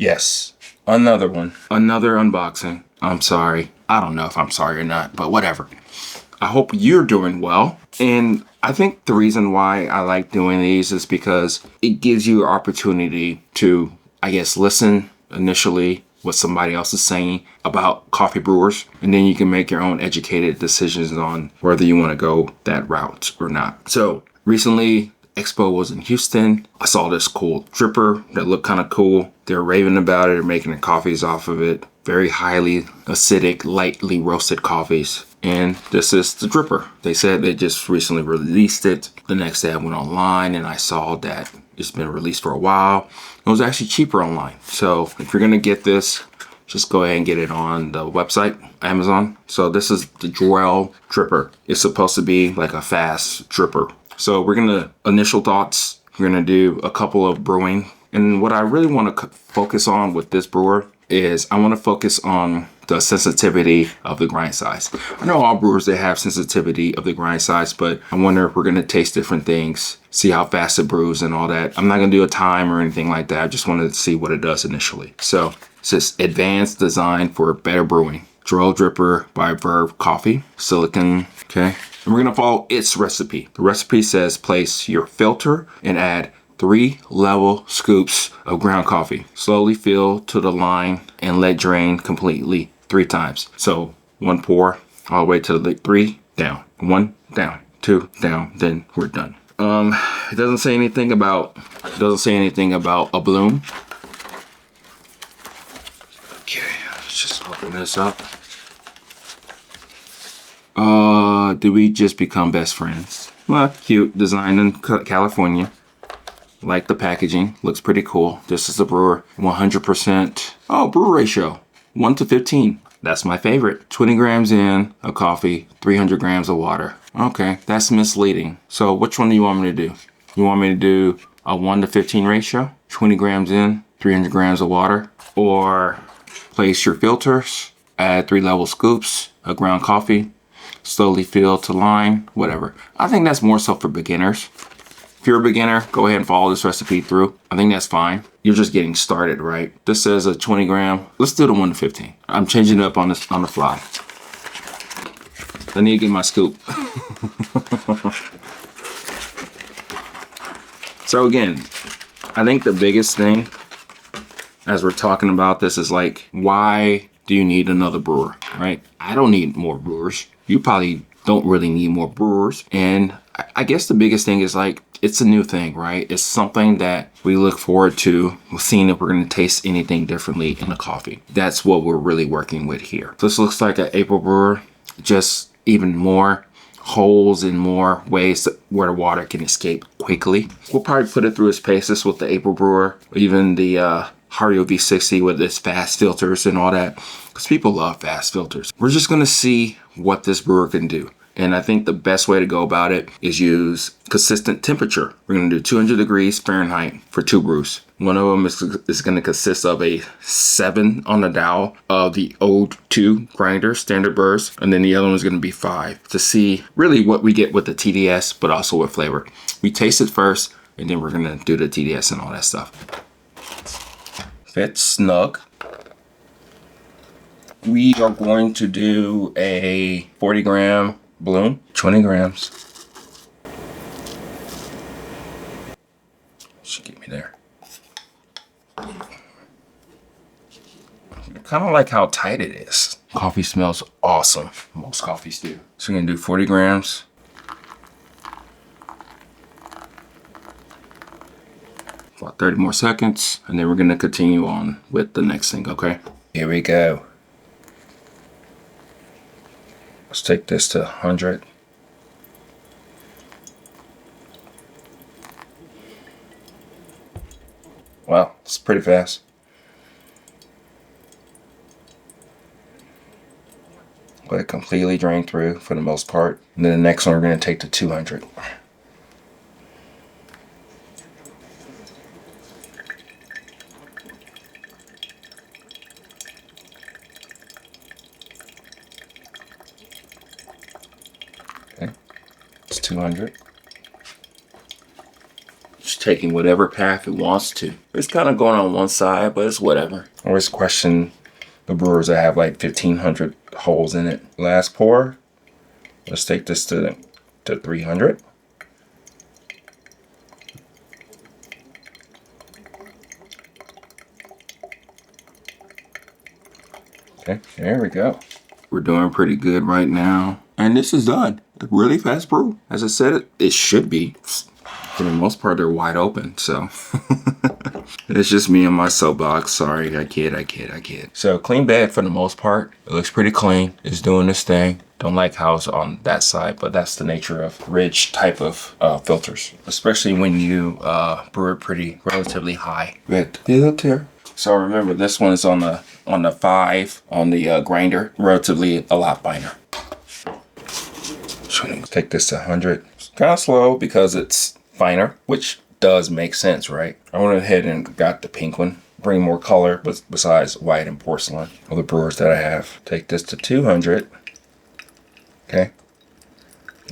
Yes, another one. Another unboxing. I'm sorry. I don't know if I'm sorry or not, but whatever. I hope you're doing well. And I think the reason why I like doing these is because it gives you an opportunity to, I guess, listen initially what somebody else is saying about coffee brewers, and then you can make your own educated decisions on whether you want to go that route or not. So recently, expo was in Houston. I saw this cool dripper that looked kind of cool. They're raving about it. They're making their coffees off of it. Very highly acidic, lightly roasted coffees. And this is the dripper. They said they just recently released it. The next day I went online and I saw that it's been released for a while. It was actually cheaper online. So if you're gonna get this, just go ahead and get it on the website, Amazon. So this is the Drell dripper. It's supposed to be like a fast dripper. So we're gonna, initial thoughts, we're gonna do a couple of brewing. And what I really wanna focus on with this brewer is I wanna focus on the sensitivity of the grind size. I know all brewers, they have sensitivity of the grind size, but I wonder if we're gonna taste different things, see how fast it brews and all that. I'm not gonna do a time or anything like that. I just wanted to see what it does initially. So it says advanced design for better brewing. Drell dripper by Verve Coffee, silicon, okay? And we're gonna follow its recipe. The recipe says place your filter and add 3 level scoops of ground coffee. Slowly fill to the line and let drain completely 3 times. So 1 pour all the way to the 3 down, 1 down, 2 down, then we're done. It doesn't say anything about a bloom. Okay, let's just open this up. Did we just become best friends? Well, cute, designed in California. Like the packaging, looks pretty cool. This is the brewer, 100%. Oh, brew ratio, 1 to 15. That's my favorite. 20 grams in of coffee, 300 grams of water. Okay, that's misleading. So which one do you want me to do? You want me to do a 1 to 15 ratio? 20 grams in, 300 grams of water? Or place your filters, add 3 level scoops of ground coffee, slowly fill to line, whatever. I think that's more so for beginners. If you're a beginner, go ahead and follow this recipe through. I think that's fine. You're just getting started, right? This says a 20 gram. Let's do the 1 to 15. I'm changing it up on the fly. I need to get my scoop. So again, I think the biggest thing as we're talking about this is like, why do you need another brewer, right? I don't need more brewers. You probably don't really need more brewers. And I guess the biggest thing is like, it's a new thing, right? It's something that we look forward to, seeing if we're gonna taste anything differently in the coffee. That's what we're really working with here. This looks like an April brewer, just even more holes and more ways where the water can escape quickly. We'll probably put it through its paces with the April brewer, or even the Hario V60 with its fast filters and all that, because people love fast filters. We're just gonna see what this brewer can do. And I think the best way to go about it is use consistent temperature. We're gonna do 200 degrees Fahrenheit for 2 brews. One of them is gonna consist of a 7 on the dial of the O2 grinder, standard burst, and then the other one's gonna be 5 to see really what we get with the TDS, but also with flavor. We taste it first, and then we're gonna do the TDS and all that stuff. Fits snug. We are going to do a 40 gram bloom, 20 grams. Should get me there. Kind of like how tight it is. Coffee smells awesome. Most coffees do. So we're gonna do 40 grams. About 30 more seconds, and then we're gonna continue on with the next thing, okay? Here we go. Let's take this to 100. Wow, it's pretty fast. Let it completely drain through for the most part. And then the next one we're gonna take to 200. It's 200. Just taking whatever path it wants to. It's kind of going on one side, but it's whatever. I always question the brewers that have like 1,500 holes in it. Last pour. Let's take this to 300. Okay, there we go. We're doing pretty good right now. And this is done. A really fast brew. As I said, it should be. For the most part, they're wide open, so. It's just me and my soapbox. Sorry, I kid. So clean bed for the most part. It looks pretty clean. It's doing this thing. Don't like how it's on that side, but that's the nature of ridge type of filters. Especially when you brew it pretty relatively high. But they look here. So remember, this one is on the 5 on the grinder, relatively a lot finer. So take this to 100. It's kind of slow because it's finer, which does make sense, right? I went ahead and got the pink one, bring more color, but besides white and porcelain of the brewers that I have. Take this to 200. Okay.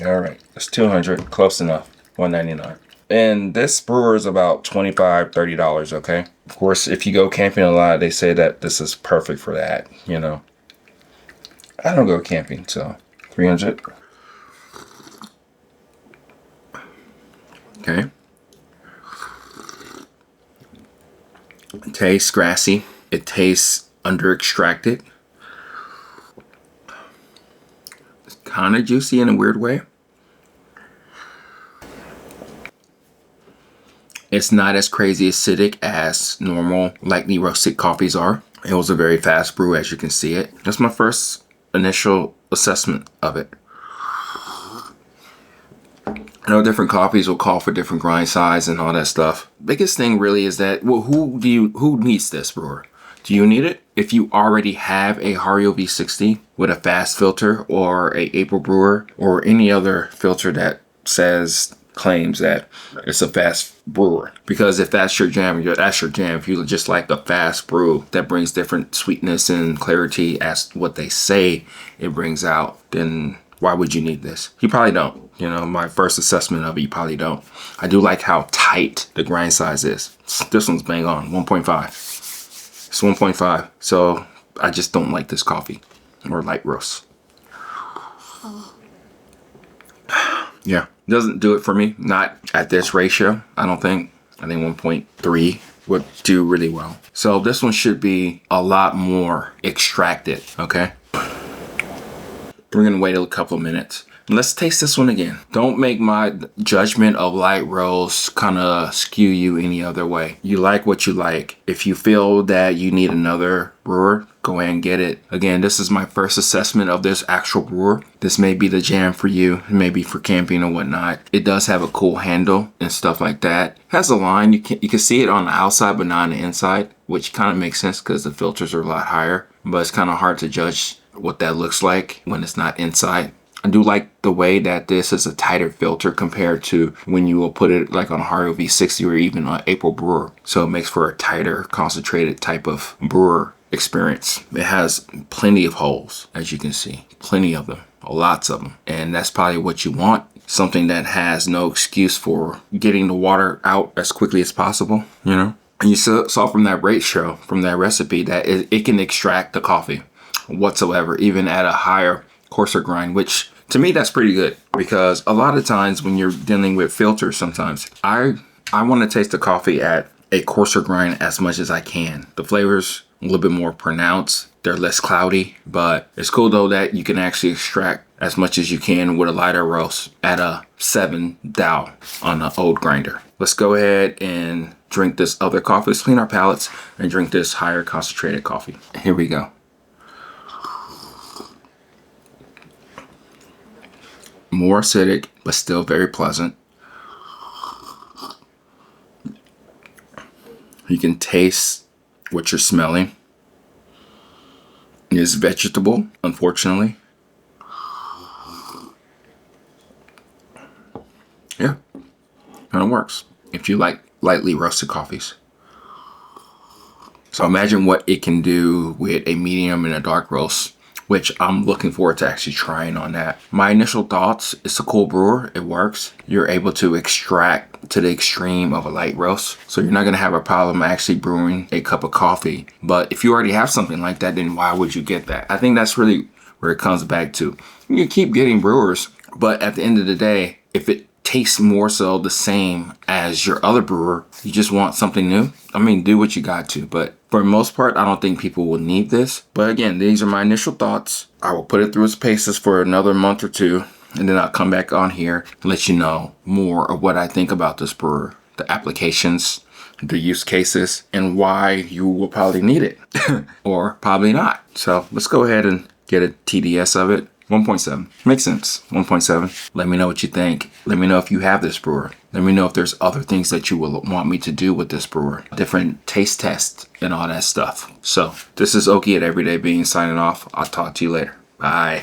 All right, that's 200, close enough. 199. And this brewer is about $25, $30, okay? Of course, if you go camping a lot, they say that this is perfect for that, you know. I don't go camping, so 300. Okay. It tastes grassy. It tastes under extracted. It's kind of juicy in a weird way. It's not as crazy acidic as normal lightly roasted coffees are. It was a very fast brew, as you can see it. That's my first initial assessment of it. I know different coffees will call for different grind size and all that stuff. Biggest thing really is that, well, who needs this brewer? Do you need it? If you already have a Hario V60 with a fast filter or a April brewer or any other filter that claims that it's a fast brewer, because if that's your jam, that's your jam. If you just like a fast brew that brings different sweetness and clarity as what they say it brings out, then why would you need this? You probably don't. You know, my first assessment of it, you probably don't. I do like how tight the grind size is. This one's bang on, 1.5. It's 1.5. So I just don't like this coffee or light roast. Yeah, doesn't do it for me. Not at this ratio, I don't think. I think 1.3 would do really well. So this one should be a lot more extracted, okay? We're gonna wait a couple of minutes. Let's taste this one again. Don't make my judgment of light roast kind of skew you any other way. You like what you like. If you feel that you need another brewer, go ahead and get it. Again, this is my first assessment of this actual brewer. This may be the jam for you, maybe for camping or whatnot. It does have a cool handle and stuff like that. It has a line, you can see it on the outside but not on the inside, which kind of makes sense because the filters are a lot higher, but it's kind of hard to judge what that looks like when it's not inside. I do like the way that this is a tighter filter compared to when you will put it like on a Hario V60 or even an April brewer. So it makes for a tighter, concentrated type of brewer experience. It has plenty of holes, as you can see, plenty of them, lots of them. And that's probably what you want. Something that has no excuse for getting the water out as quickly as possible, you know? And you saw from that ratio, from that recipe, that it can extract the coffee whatsoever, even at a higher, coarser grind, which to me that's pretty good, because a lot of times when you're dealing with filters, sometimes I want to taste the coffee at a coarser grind as much as I can. The flavors a little bit more pronounced, they're less cloudy, but it's cool though that you can actually extract as much as you can with a lighter roast at a 7 thou on an old grinder. Let's go ahead and drink this other coffee. Let's clean our palates and drink this higher concentrated coffee. Here we go. More acidic, but still very pleasant. You can taste what you're smelling. It is vegetable, unfortunately. Yeah, kind of works if you like lightly roasted coffees. So imagine what it can do with a medium and a dark roast which I'm looking forward to actually trying on that. My initial thoughts, it's a cool brewer. It works. You're able to extract to the extreme of a light roast. So you're not going to have a problem actually brewing a cup of coffee. But if you already have something like that, then why would you get that? I think that's really where it comes back to. You keep getting brewers, but at the end of the day, if it tastes more so the same as your other brewer, you just want something new, I mean, do what you got to. But for the most part, I don't think people will need this. But again, these are my initial thoughts. I will put it through its paces for another month or two, and then I'll come back on here and let you know more of what I think about this brewer, the applications, the use cases, and why you will probably need it or probably not. So let's go ahead and get a TDS of it. 1.7 makes sense. 1.7. Let me know what you think. Let me know if you have this brewer. Let me know if there's other things that you will want me to do with this brewer, different taste tests and all that stuff. So this is Okie at Everyday Beans signing off. I'll talk to you later. Bye.